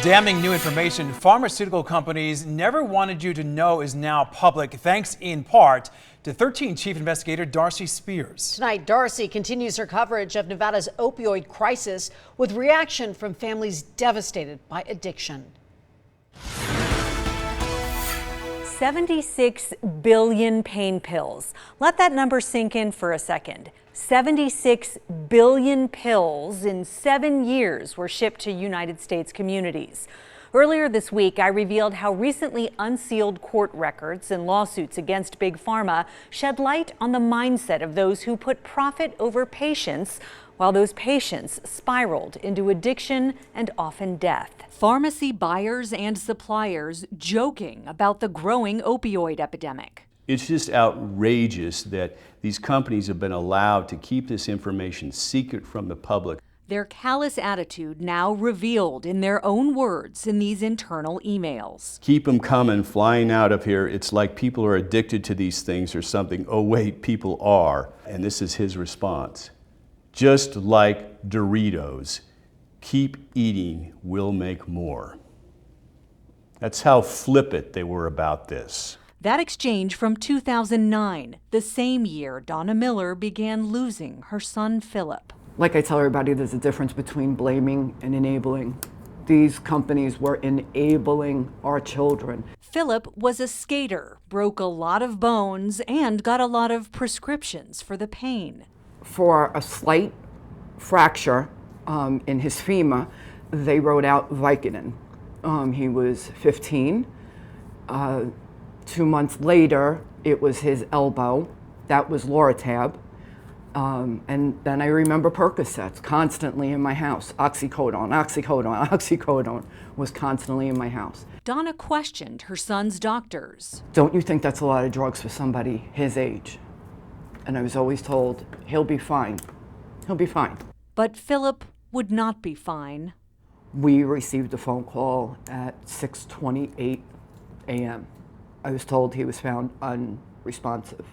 Damning new information pharmaceutical companies never wanted you to know is now public, thanks in part to 13 Chief Investigator Darcy Spears. Tonight, Darcy continues her coverage of Nevada's opioid crisis with reaction from families devastated by addiction. 76 billion pain pills. Let that number sink in for a second. 76 billion pills in 7 years were shipped to United States communities. Earlier this week, I revealed how recently unsealed court records and lawsuits against Big Pharma shed light on the mindset of those who put profit over patients, while those patients spiraled into addiction and often death. Pharmacy buyers and suppliers joking about the growing opioid epidemic. It's just outrageous that these companies have been allowed to keep this information secret from the public. Their callous attitude now revealed in their own words in these internal emails. Keep them coming, flying out of here. It's like people are addicted to these things or something. Oh wait, people are. And this is his response. Just like Doritos, keep eating, we'll make more. That's how flippant they were about this. That exchange from 2009, the same year Donna Miller began losing her son Philip. Like I tell everybody, there's a difference between blaming and enabling. These companies were enabling our children. Philip was a skater, broke a lot of bones, and got a lot of prescriptions for the pain. For a slight fracture in his femur, they wrote out Vicodin. He was 15. 2 months later, it was his elbow. That was Loratab. And then I remember Percocets constantly in my house. Oxycodone was constantly in my house. Donna questioned her son's doctors. Don't you think that's a lot of drugs for somebody his age? And I was always told, he'll be fine. He'll be fine. But Philip would not be fine. We received a phone call at 6:28 a.m. I was told he was found unresponsive.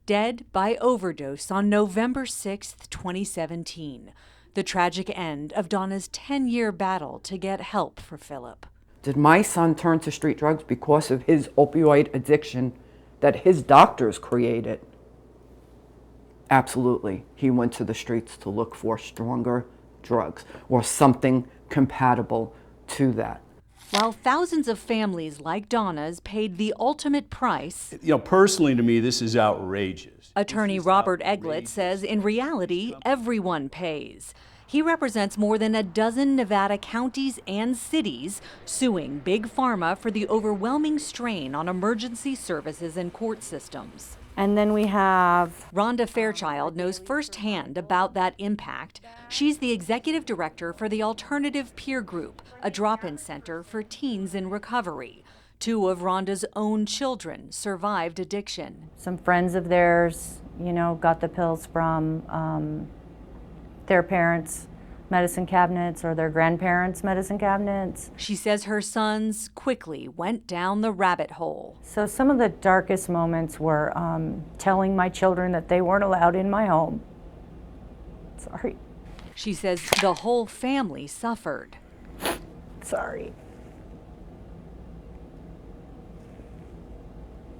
Dead by overdose on November 6th, 2017. The tragic end of Donna's 10-year battle to get help for Philip. Did my son turn to street drugs because of his opioid addiction that his doctors created? Absolutely. He went to the streets to look for stronger drugs or something compatible to that. While thousands of families like Donna's paid the ultimate price, Personally to me, this is outrageous. Attorney Robert Eglett says in reality, everyone pays. He represents more than a dozen Nevada counties and cities suing Big Pharma for the overwhelming strain on emergency services and court systems. And then we have Rhonda Fairchild knows firsthand about that impact. She's the executive director for the Alternative Peer Group, a drop-in center for teens in recovery. 2 of Rhonda's own children survived addiction. some friends of theirs, got the pills from their parents' medicine cabinets or their grandparents' medicine cabinets. She says her sons quickly went down the rabbit hole. So some of the darkest moments were telling my children that they weren't allowed in my home. Sorry. She says the whole family suffered. Sorry.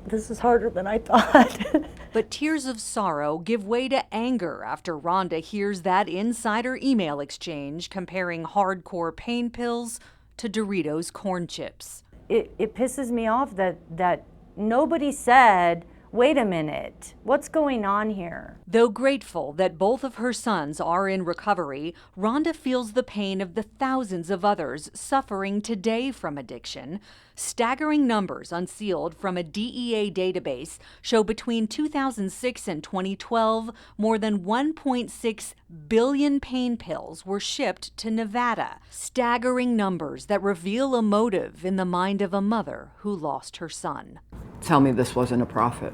This is harder than I thought. But tears of sorrow give way to anger after Rhonda hears that insider email exchange comparing hardcore pain pills to Doritos corn chips. It pisses me off that nobody said, wait a minute, what's going on here? Though grateful that both of her sons are in recovery, Rhonda feels the pain of the thousands of others suffering today from addiction. Staggering numbers unsealed from a DEA database show between 2006 and 2012, more than 1.6 billion pain pills were shipped to Nevada. Staggering numbers that reveal a motive in the mind of a mother who lost her son. Tell me this wasn't a profit.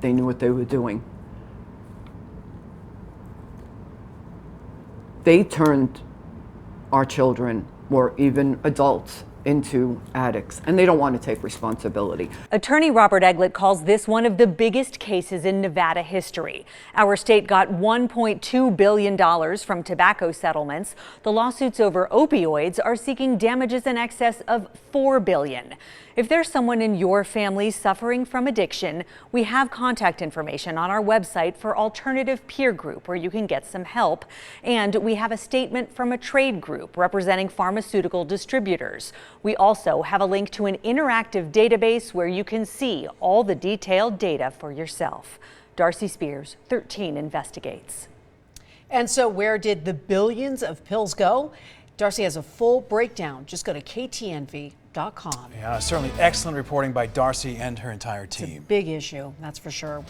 They knew what they were doing. They turned our children, or even adults, into addicts, and they don't want to take responsibility. Attorney Robert Eglett calls this one of the biggest cases in Nevada history. Our state got $1.2 billion from tobacco settlements. The lawsuits over opioids are seeking damages in excess of $4 billion. If there's someone in your family suffering from addiction, we have contact information on our website for Alternative Peer Group where you can get some help. And we have a statement from a trade group representing pharmaceutical distributors. We also have a link to an interactive database where you can see all the detailed data for yourself. Darcy Spears, 13 Investigates. And so where did the billions of pills go? Darcy has a full breakdown. Just go to KTNV.com. Yeah, certainly excellent reporting by Darcy and her entire team. It's a big issue, that's for sure.